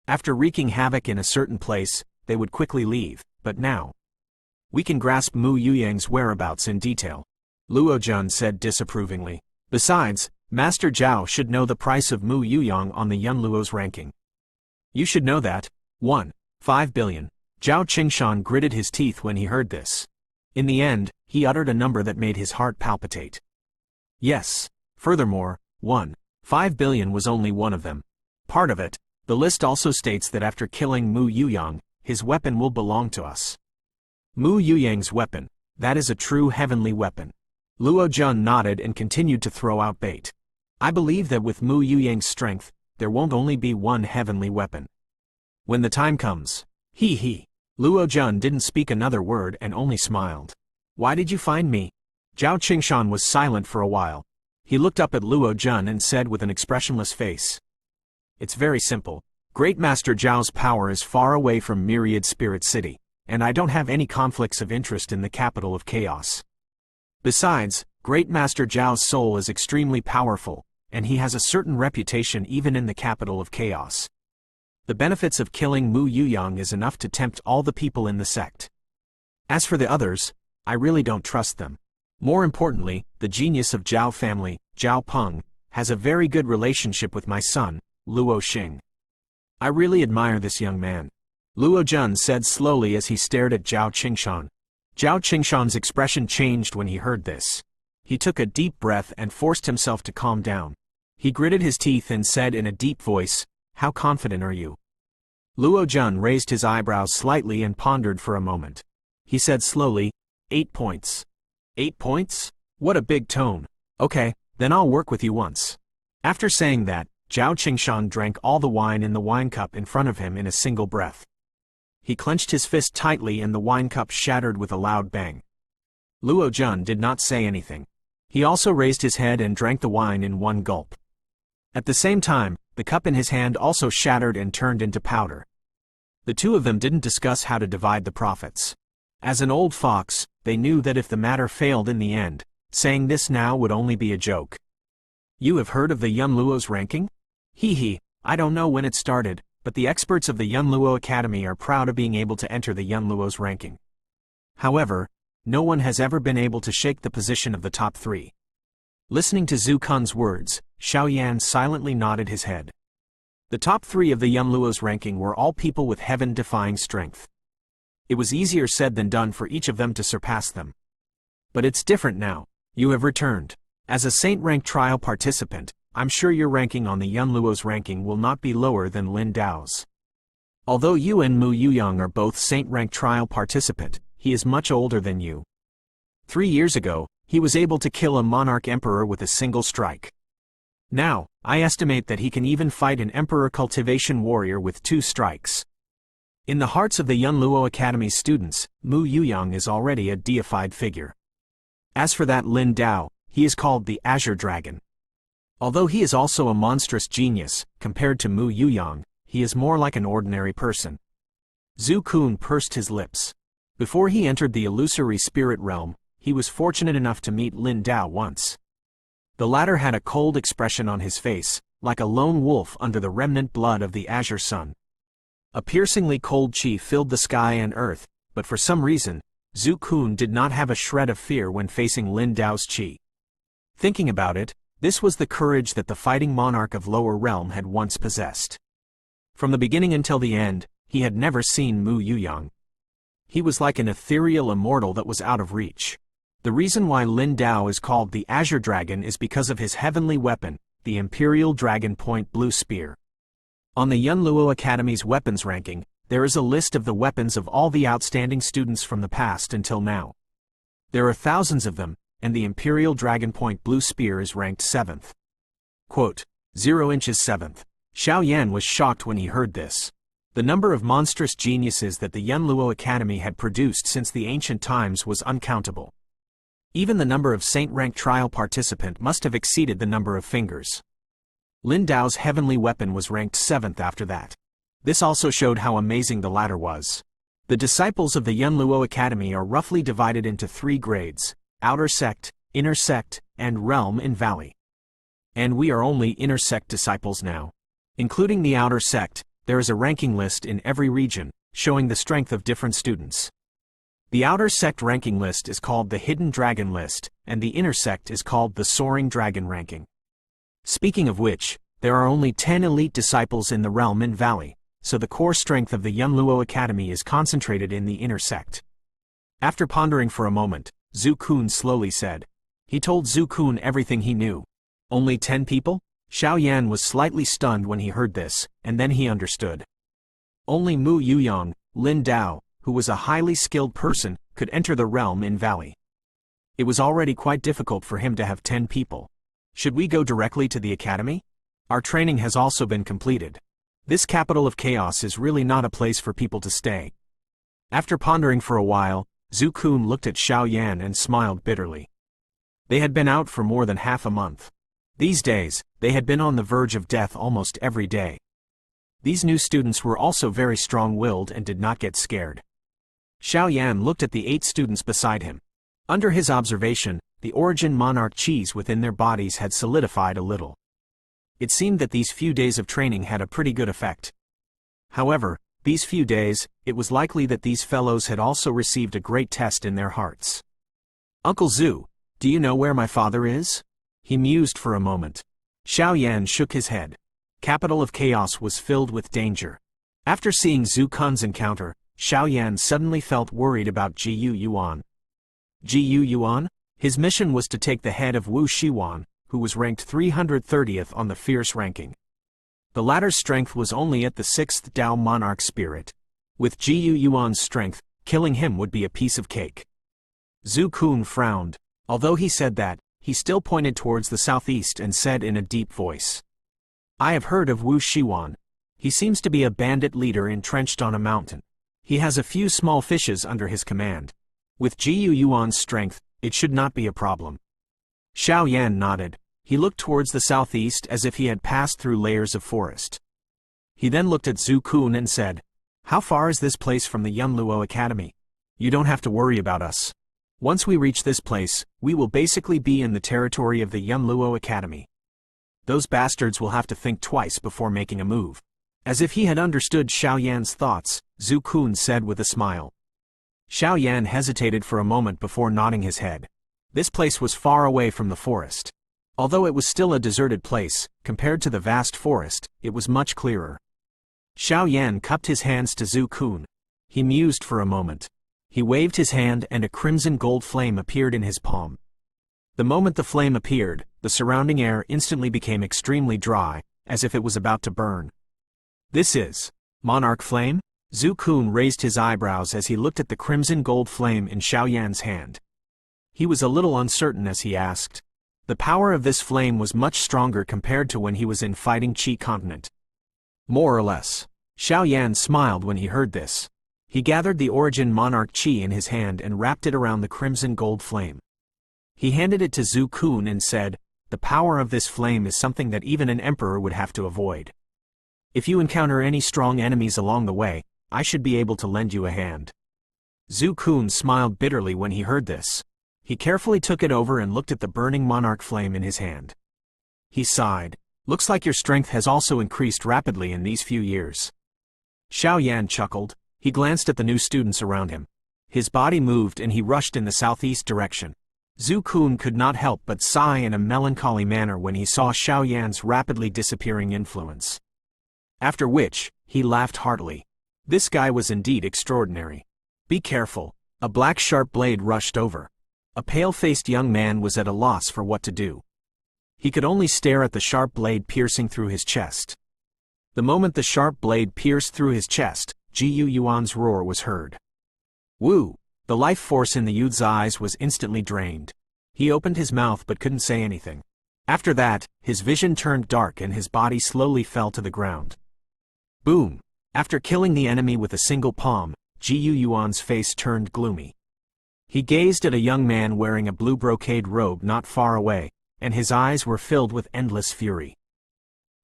After wreaking havoc in a certain place, they would quickly leave, but now, we can grasp Mu Yuyang's whereabouts in detail. Luo Jun said disapprovingly. Besides, Master Zhao should know the price of Mu Yuyang on the Yun Luo's ranking. You should know that. 1.5 billion. Zhao Qingshan gritted his teeth when he heard this. In the end, he uttered a number that made his heart palpitate. Yes. Furthermore, 1.5 billion was only one of them. Part of it, the list also states that after killing Mu Yuyang, his weapon will belong to us. Mu Yuyang's weapon, that is a true heavenly weapon. Luo Jun nodded and continued to throw out bait. I believe that with Mu Yuyang's strength, there won't only be one heavenly weapon. When the time comes. He. Luo Jun didn't speak another word and only smiled. Why did you find me? Zhao Qingshan was silent for a while. He looked up at Luo Jun and said with an expressionless face. It's very simple. Great Master Zhao's power is far away from Myriad Spirit City, and I don't have any conflicts of interest in the capital of chaos. Besides, Great Master Zhao's soul is extremely powerful, and he has a certain reputation even in the capital of chaos. The benefits of killing Mu Yuyang is enough to tempt all the people in the sect. As for the others, I really don't trust them. More importantly, the genius of Zhao family, Zhao Peng, has a very good relationship with my son, Luo Xing. I really admire this young man. Luo Jun said slowly as he stared at Zhao Qingshan. Zhao Qingshan's expression changed when he heard this. He took a deep breath and forced himself to calm down. He gritted his teeth and said in a deep voice, "How confident are you?" Luo Jun raised his eyebrows slightly and pondered for a moment. He said slowly, 8 points. 8 points? What a big tone. Okay, then I'll work with you once. After saying that, Zhao Qingshan drank all the wine in the wine cup in front of him in a single breath. He clenched his fist tightly and the wine cup shattered with a loud bang. Luo Jun did not say anything. He also raised his head and drank the wine in one gulp. At the same time, the cup in his hand also shattered and turned into powder. The two of them didn't discuss how to divide the profits. As an old fox, they knew that if the matter failed in the end, saying this now would only be a joke. You have heard of the Yunluo's ranking? I don't know when it started, but the experts of the Yunluo Academy are proud of being able to enter the Yunluo's ranking. However, no one has ever been able to shake the position of the top 3. Listening to Zhu Kun's words, Xiao silently nodded his head. The top 3 of the Yunluo's ranking were all people with heaven-defying strength. It was easier said than done for each of them to surpass them. But it's different now. You have returned. As a Saint rank trial participant, I'm sure your ranking on the Yunluo's ranking will not be lower than Lin Dao's. Although you and Mu Yuyang are both Saint rank trial participant, he is much older than you. 3 years ago, he was able to kill a monarch emperor with a single strike. Now, I estimate that he can even fight an emperor cultivation warrior with 2 strikes. In the hearts of the Yunluo Academy students, Mu Yuyang is already a deified figure. As for that Lin Dao, he is called the Azure Dragon. Although he is also a monstrous genius, compared to Mu Yuyang, he is more like an ordinary person. Zhu Kun pursed his lips. Before he entered the illusory spirit realm, he was fortunate enough to meet Lin Dao once. The latter had a cold expression on his face, like a lone wolf under the remnant blood of the azure sun. A piercingly cold chi filled the sky and earth, but for some reason, Zhu Kun did not have a shred of fear when facing Lin Dao's chi. Thinking about it, this was the courage that the fighting monarch of lower realm had once possessed. From the beginning until the end, he had never seen Mu Yuyang. He was like an ethereal immortal that was out of reach. The reason why Lin Dao is called the Azure Dragon is because of his heavenly weapon, the Imperial Dragon Point Blue Spear. On the Yunluo Academy's weapons ranking, there is a list of the weapons of all the outstanding students from the past until now. There are thousands of them, and the Imperial Dragon Point Blue Spear is ranked 7th. Quote, 0 inches 7th. Xiao was shocked when he heard this. The number of monstrous geniuses that the Yunluo Academy had produced since the ancient times was uncountable. Even the number of Saint rank trial participant must have exceeded the number of fingers. Lin Dao's heavenly weapon was ranked 7th after that. This also showed how amazing the latter was. The disciples of the Yunluo Academy are roughly divided into 3 grades: outer sect, inner sect, and realm in valley. And we are only inner sect disciples now. Including the outer sect, there is a ranking list in every region, showing the strength of different students. The outer sect ranking list is called the Hidden Dragon list, and the inner sect is called the Soaring Dragon ranking. Speaking of which, there are only 10 elite disciples in the realm in valley, so the core strength of the Yunluo Academy is concentrated in the inner sect. After pondering for a moment, Zhu Kun slowly said. He told Zhu Kun everything he knew. Only 10 people? Xiao Yan was slightly stunned when he heard this, and then he understood. Only Mu Yuyong, Lin Dao, who was a highly skilled person, could enter the realm in Valley. It was already quite difficult for him to have 10 people. Should we go directly to the academy? Our training has also been completed. This capital of chaos is really not a place for people to stay. After pondering for a while, Zhu Kun looked at Xiao Yan and smiled bitterly. They had been out for more than half a month. These days, they had been on the verge of death almost every day. These new students were also very strong-willed and did not get scared. Xiao Yan looked at the 8 students beside him. Under his observation, the origin monarch chis within their bodies had solidified a little. It seemed that these few days of training had a pretty good effect. However, these few days, it was likely that these fellows had also received a great test in their hearts. Uncle Zhu, do you know where my father is? He mused for a moment. Xiao Yan shook his head. Capital of Chaos was filled with danger. After seeing Zhu Kun's encounter, Xiao Yan suddenly felt worried about Ji Yuan. Ji Yuan? His mission was to take the head of Wu Shiwan, who was ranked 330th on the fierce ranking. The latter's strength was only at the 6th Dao Monarch Spirit. With Ji Yuan's strength, killing him would be a piece of cake. Zhu Kun frowned. Although he said that, he still pointed towards the southeast and said in a deep voice, I have heard of Wu Shiwan. He seems to be a bandit leader entrenched on a mountain. He has a few small fishes under his command. With Ji Yuan's strength, it should not be a problem. Xiao Yan nodded. He looked towards the southeast as if he had passed through layers of forest. He then looked at Zhu Kun and said, How far is this place from the Yunluo Academy? You don't have to worry about us. Once we reach this place, we will basically be in the territory of the Yunluo Academy. Those bastards will have to think twice before making a move. As if he had understood Xiao Yan's thoughts, Zhu Kun said with a smile. Xiao Yan hesitated for a moment before nodding his head. This place was far away from the forest. Although it was still a deserted place, compared to the vast forest, it was much clearer. Xiao Yan cupped his hands to Zhu Kun. He mused for a moment. He waved his hand and a crimson gold flame appeared in his palm. The moment the flame appeared, the surrounding air instantly became extremely dry, as if it was about to burn. This is Monarch Flame? Zhu Kun raised his eyebrows as he looked at the crimson gold flame in Xiao Yan's hand. He was a little uncertain as he asked. The power of this flame was much stronger compared to when he was in Fighting Qi Continent. More or less. Xiao Yan smiled when he heard this. He gathered the origin monarch Qi in his hand and wrapped it around the crimson gold flame. He handed it to Zhu Kun and said, The power of this flame is something that even an emperor would have to avoid. If you encounter any strong enemies along the way, I should be able to lend you a hand. Zhu Kun smiled bitterly when he heard this. He carefully took it over and looked at the burning monarch flame in his hand. He sighed. Looks like your strength has also increased rapidly in these few years. Xiao Yan chuckled. He glanced at the new students around him. His body moved and he rushed in the southeast direction. Zhu Kun could not help but sigh in a melancholy manner when he saw Xiao Yan's rapidly disappearing influence. After which, he laughed heartily. This guy was indeed extraordinary. Be careful. A black sharp blade rushed over. A pale-faced young man was at a loss for what to do. He could only stare at the sharp blade piercing through his chest. The moment the sharp blade pierced through his chest, Ji Yuan's roar was heard. Woo! The life force in the youth's eyes was instantly drained. He opened his mouth but couldn't say anything. After that, his vision turned dark and his body slowly fell to the ground. Boom! After killing the enemy with a single palm, Ji Yuan's face turned gloomy. He gazed at a young man wearing a blue brocade robe not far away, and his eyes were filled with endless fury.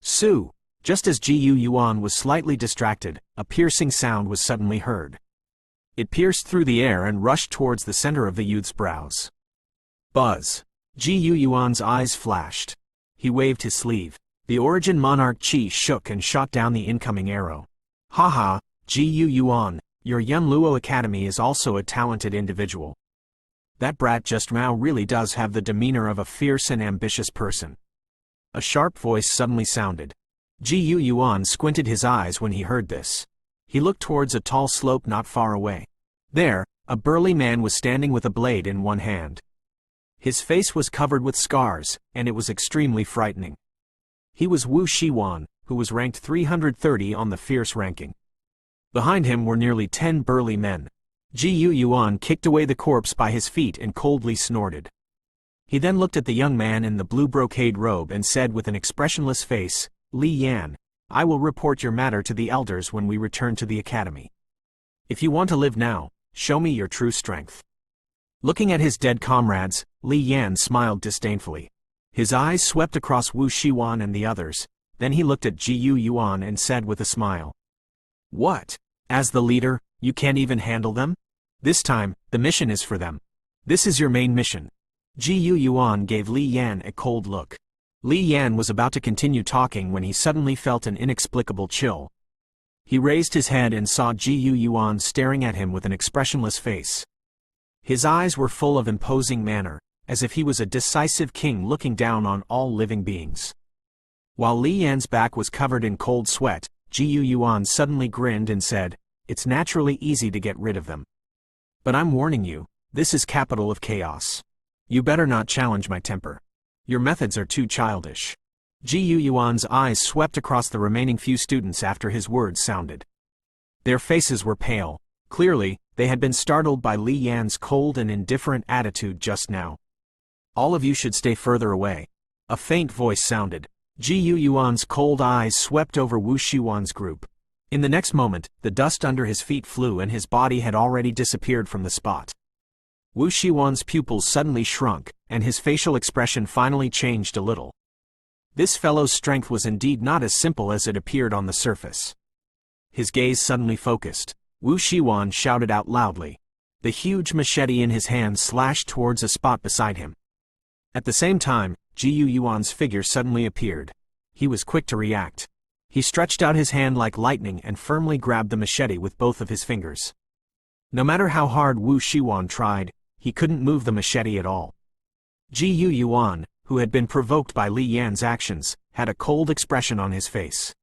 Su! Just as Ji Yuan was slightly distracted, a piercing sound was suddenly heard. It pierced through the air and rushed towards the center of the youth's brows. Buzz! Ji Yuan's eyes flashed. He waved his sleeve. The origin monarch Qi shook and shot down the incoming arrow. Haha, Ji Yuan, your Yunluo Academy is also a talented individual. That brat just now really does have the demeanor of a fierce and ambitious person. A sharp voice suddenly sounded. Ji Yuan squinted his eyes when he heard this. He looked towards a tall slope not far away. There, a burly man was standing with a blade in one hand. His face was covered with scars, and it was extremely frightening. He was Wu Shiwan, who was ranked 330 on the fierce ranking. Behind him were nearly 10 burly men. Yuan kicked away the corpse by his feet and coldly snorted. He then looked at the young man in the blue brocade robe and said with an expressionless face, "Li Yan, I will report your matter to the elders when we return to the academy. If you want to live now, show me your true strength." Looking at his dead comrades, Li Yan smiled disdainfully. His eyes swept across Wu Shiwan and the others, then he looked at Yuan and said with a smile, "What? As the leader, you can't even handle them? This time, the mission is for them. This is your main mission." Yuan gave Li Yan a cold look. Li Yan was about to continue talking when he suddenly felt an inexplicable chill. He raised his head and saw Yuan staring at him with an expressionless face. His eyes were full of imposing manner, as if he was a decisive king looking down on all living beings. While Li Yan's back was covered in cold sweat, Yuan suddenly grinned and said, "It's naturally easy to get rid of them. But I'm warning you, this is capital of chaos. You better not challenge my temper. Your methods are too childish." Yuan's eyes swept across the remaining few students after his words sounded. Their faces were pale. Clearly, they had been startled by Li Yan's cold and indifferent attitude just now. "All of you should stay further away." A faint voice sounded. Yuan's cold eyes swept over Wu Shiwan's group. In the next moment, the dust under his feet flew and his body had already disappeared from the spot. Wu Shiwan's pupils suddenly shrunk, and his facial expression finally changed a little. This fellow's strength was indeed not as simple as it appeared on the surface. His gaze suddenly focused. Wu Shiwan shouted out loudly. The huge machete in his hand slashed towards a spot beside him. At the same time, Yuan's figure suddenly appeared. He was quick to react. He stretched out his hand like lightning and firmly grabbed the machete with both of his fingers. No matter how hard Wu Shiwan tried, he couldn't move the machete at all. Yuan, who had been provoked by Li Yan's actions, had a cold expression on his face.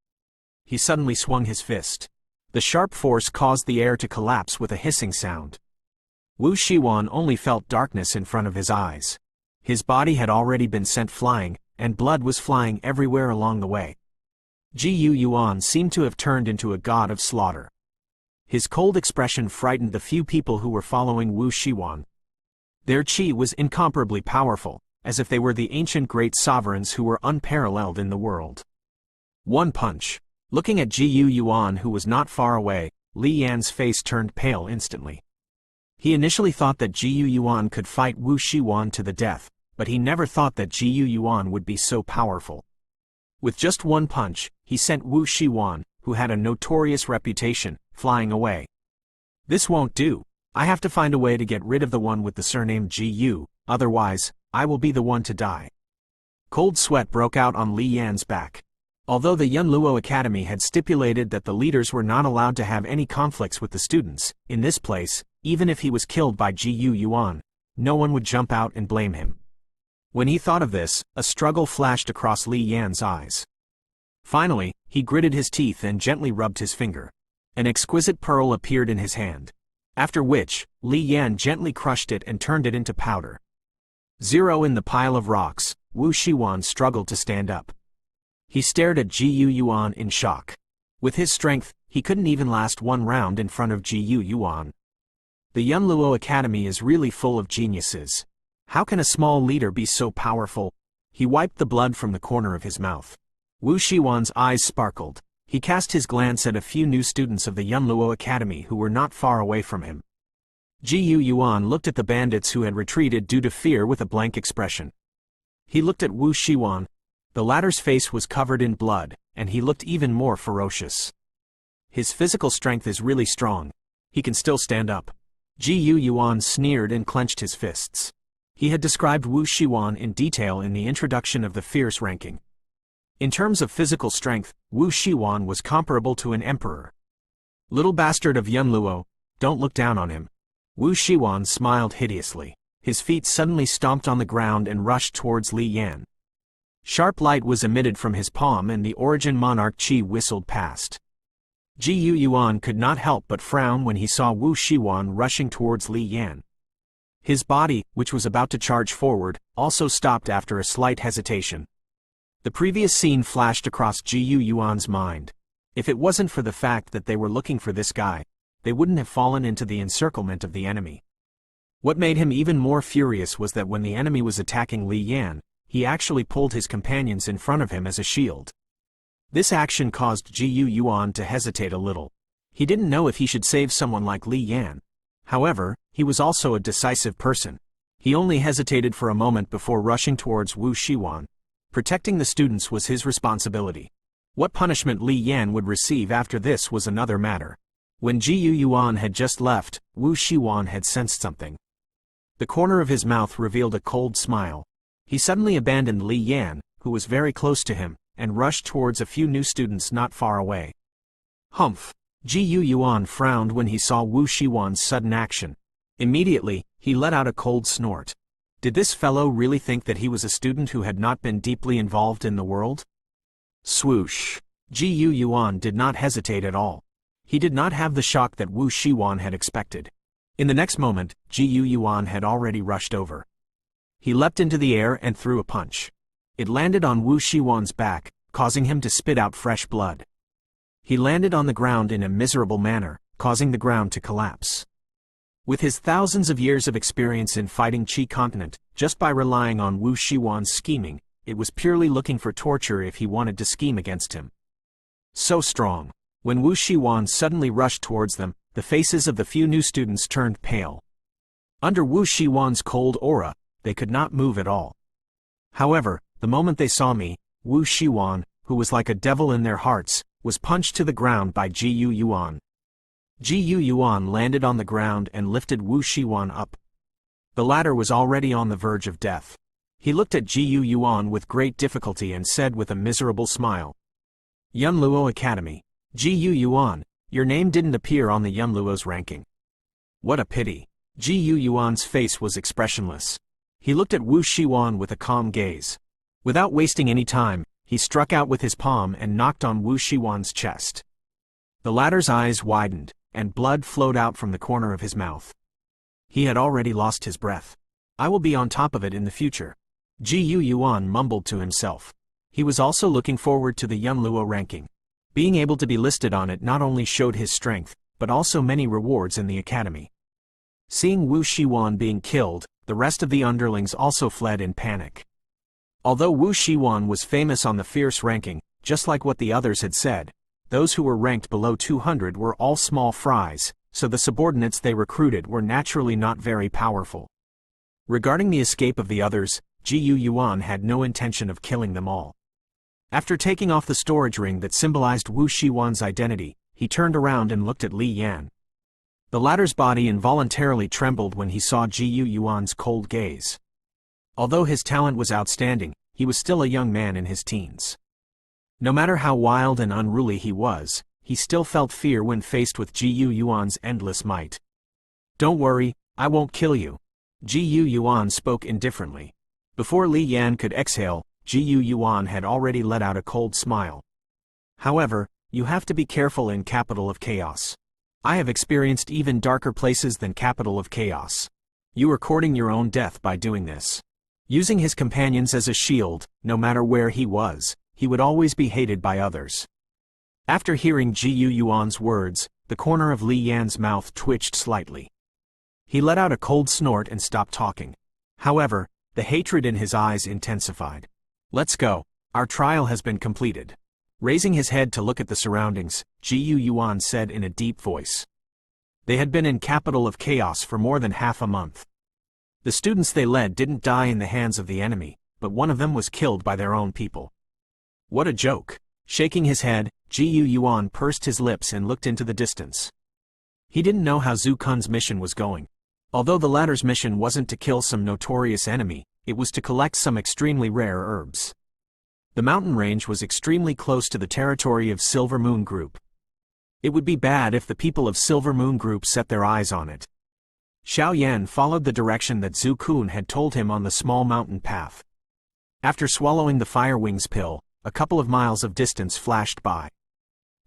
He suddenly swung his fist. The sharp force caused the air to collapse with a hissing sound. Wu Shiwan only felt darkness in front of his eyes. His body had already been sent flying, and blood was flying everywhere along the way. Yuan seemed to have turned into a god of slaughter. His cold expression frightened the few people who were following Wu Shiwan. Their qi was incomparably powerful, as if they were the ancient great sovereigns who were unparalleled in the world. One punch. Looking at Yuan, who was not far away, Li Yan's face turned pale instantly. He initially thought that Yuan could fight Wu Shiwan to the death, but he never thought that Yuan would be so powerful. With just one punch, he sent Wu Shiwan, who had a notorious reputation, flying away. "This won't do. I have to find a way to get rid of the one with the surname Gu, otherwise, I will be the one to die." Cold sweat broke out on Li Yan's back. Although the Yunluo Academy had stipulated that the leaders were not allowed to have any conflicts with the students, in this place, even if he was killed by Yuan, no one would jump out and blame him. When he thought of this, a struggle flashed across Li Yan's eyes. Finally, he gritted his teeth and gently rubbed his finger. An exquisite pearl appeared in his hand. After which, Li Yan gently crushed it and turned it into powder. Zero in the pile of rocks, Wu Shiwan struggled to stand up. He stared at Yuan in shock. With his strength, he couldn't even last one round in front of Yuan. The Yunluo Academy is really full of geniuses. How can a small leader be so powerful? He wiped the blood from the corner of his mouth. Wu Shiwan's eyes sparkled. He cast his glance at a few new students of the Yunluo Academy who were not far away from him. Yuan looked at the bandits who had retreated due to fear with a blank expression. He looked at Wu Shiwan. The latter's face was covered in blood, and he looked even more ferocious. His physical strength is really strong. He can still stand up. Yuan sneered and clenched his fists. He had described Wu Shiwan in detail in the introduction of the fierce ranking. In terms of physical strength, Wu Shiwan was comparable to an emperor. "Little bastard of Yunluo, don't look down on him." Wu Shiwan smiled hideously. His feet suddenly stomped on the ground and rushed towards Li Yan. Sharp light was emitted from his palm and the Origin Monarch Qi whistled past. Yuan could not help but frown when he saw Wu Shiwan rushing towards Li Yan. His body, which was about to charge forward, also stopped after a slight hesitation. The previous scene flashed across Ji Yuan's mind. If it wasn't for the fact that they were looking for this guy, they wouldn't have fallen into the encirclement of the enemy. What made him even more furious was that when the enemy was attacking Li Yan, he actually pulled his companions in front of him as a shield. This action caused Ji Yuan to hesitate a little. He didn't know if he should save someone like Li Yan. However, he was also a decisive person. He only hesitated for a moment before rushing towards Wu Shiwan. Protecting the students was his responsibility. What punishment Li Yan would receive after this was another matter. When Ji Yuan had just left, Wu Shiwan had sensed something. The corner of his mouth revealed a cold smile. He suddenly abandoned Li Yan, who was very close to him, and rushed towards a few new students not far away. Humph! Ji Yuan frowned when he saw Wu Shiwan's sudden action. Immediately, he let out a cold snort. Did this fellow really think that he was a student who had not been deeply involved in the world? Swoosh! Ji Yuan did not hesitate at all. He did not have the shock that Wu Shiwan had expected. In the next moment, Ji Yuan had already rushed over. He leapt into the air and threw a punch. It landed on Wu Shiwan's back, causing him to spit out fresh blood. He landed on the ground in a miserable manner, causing the ground to collapse. With his thousands of years of experience in fighting Qi continent, just by relying on Wu Shiwan's scheming, it was purely looking for torture if he wanted to scheme against him. So strong. When Wu Shiwan suddenly rushed towards them, the faces of the few new students turned pale. Under Wu Shiwan's cold aura, they could not move at all. However, the moment they saw me, Wu Shiwan, who was like a devil in their hearts, was punched to the ground by Ji Yuan. Ji Yuan landed on the ground and lifted Wu Shiwan up. The latter was already on the verge of death. He looked at Ji Yuan with great difficulty and said with a miserable smile, "Yunluo Academy. Ji Yuan, your name didn't appear on the Yunluo's ranking." What a pity. Ji Yuan's face was expressionless. He looked at Wu Shiwan with a calm gaze. Without wasting any time, he struck out with his palm and knocked on Wu Shiwan's chest. The latter's eyes widened, and blood flowed out from the corner of his mouth. He had already lost his breath. "I will be on top of it in the future," Ji Yuan mumbled to himself. He was also looking forward to the Yunluo ranking. Being able to be listed on it not only showed his strength, but also many rewards in the academy. Seeing Wu Shiwan being killed, the rest of the underlings also fled in panic. Although Wu Shiwan was famous on the fierce ranking, just like what the others had said, those who were ranked below 200 were all small fries, so the subordinates they recruited were naturally not very powerful. Regarding the escape of the others, Ji Yuan had no intention of killing them all. After taking off the storage ring that symbolized Wu Shiwan's identity, he turned around and looked at Li Yan. The latter's body involuntarily trembled when he saw Ji Yuan's cold gaze. Although his talent was outstanding, he was still a young man in his teens. No matter how wild and unruly he was, he still felt fear when faced with Ji Yuan's endless might. "Don't worry, I won't kill you," Ji Yuan spoke indifferently. Before Li Yan could exhale, Ji Yuan had already let out a cold smile. "However, you have to be careful in Capital of Chaos. I have experienced even darker places than Capital of Chaos. You are courting your own death by doing this." Using his companions as a shield, no matter where he was, he would always be hated by others. After hearing Ji Yuan's words, the corner of Li Yan's mouth twitched slightly. He let out a cold snort and stopped talking. However, the hatred in his eyes intensified. "Let's go. Our trial has been completed." Raising his head to look at the surroundings, Ji Yuan said in a deep voice. They had been in Capital of Chaos for more than half a month. The students they led didn't die in the hands of the enemy, but one of them was killed by their own people. What a joke. Shaking his head, Ji Yuan pursed his lips and looked into the distance. He didn't know how Zhu Kun's mission was going. Although the latter's mission wasn't to kill some notorious enemy, it was to collect some extremely rare herbs. The mountain range was extremely close to the territory of Silver Moon Group. It would be bad if the people of Silver Moon Group set their eyes on it. Xiao Yan followed the direction that Zhu Kun had told him on the small mountain path. After swallowing the Fire Wings pill, a couple of miles of distance flashed by.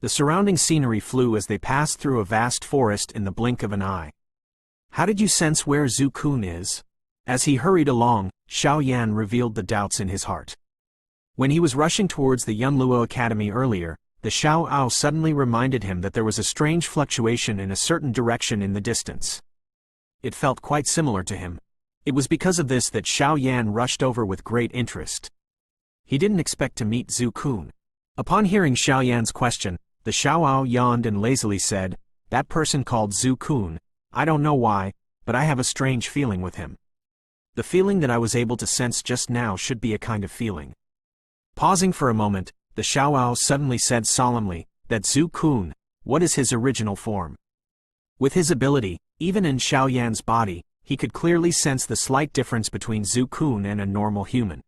The surrounding scenery flew as they passed through a vast forest in the blink of an eye. "How did you sense where Zhu Kun is?" As he hurried along, Xiao Yan revealed the doubts in his heart. When he was rushing towards the Yunluo Academy earlier, the Xiao suddenly reminded him that there was a strange fluctuation in a certain direction in the distance. It felt quite similar to him. It was because of this that Xiao Yan rushed over with great interest. He didn't expect to meet Zhu Kun. Upon hearing Xiao Yan's question, the Xiao yawned and lazily said, "That person called Zhu Kun, I don't know why, but I have a strange feeling with him. The feeling that I was able to sense just now should be a kind of feeling." Pausing for a moment, the Xiao suddenly said solemnly, "That Zhu Kun, what is his original form?" With his ability, even in Xiao Yan's body, he could clearly sense the slight difference between Zhu Kun and a normal human.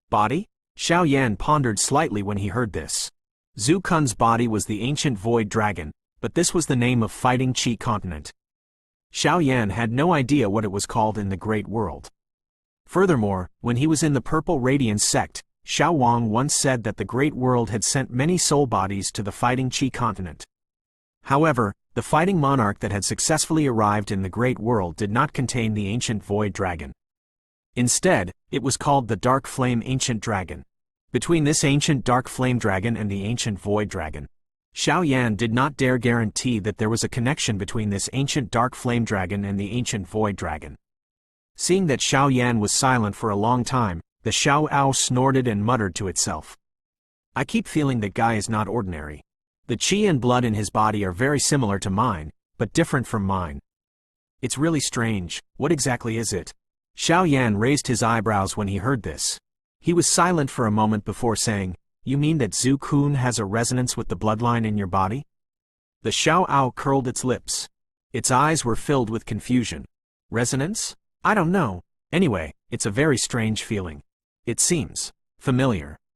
Body? Xiao Yan pondered slightly when he heard this. Zhu Kun's body was the ancient void dragon, but this was the name of fighting Qi continent. Xiao Yan had no idea what it was called in the Great World. Furthermore, when he was in the Purple Radiance sect, Xiao Wang once said that the Great World had sent many soul bodies to the fighting Qi continent. However, the fighting monarch that had successfully arrived in the Great World did not contain the ancient void dragon. Instead, it was called the Dark Flame Ancient Dragon. Between this ancient Dark Flame Dragon and the ancient Void Dragon, Xiao Yan did not dare guarantee that there was a connection between this ancient Dark Flame Dragon and the ancient Void Dragon. Seeing that Xiao Yan was silent for a long time, the Xiao snorted and muttered to itself. "I keep feeling that guy is not ordinary. The qi and blood in his body are very similar to mine, but different from mine. It's really strange. What exactly is it?" Xiao Yan raised his eyebrows when he heard this. He was silent for a moment before saying, "You mean that Zhu Kun has a resonance with the bloodline in your body?" The Xiao curled its lips. Its eyes were filled with confusion. "Resonance? I don't know. Anyway, it's a very strange feeling. It seems familiar."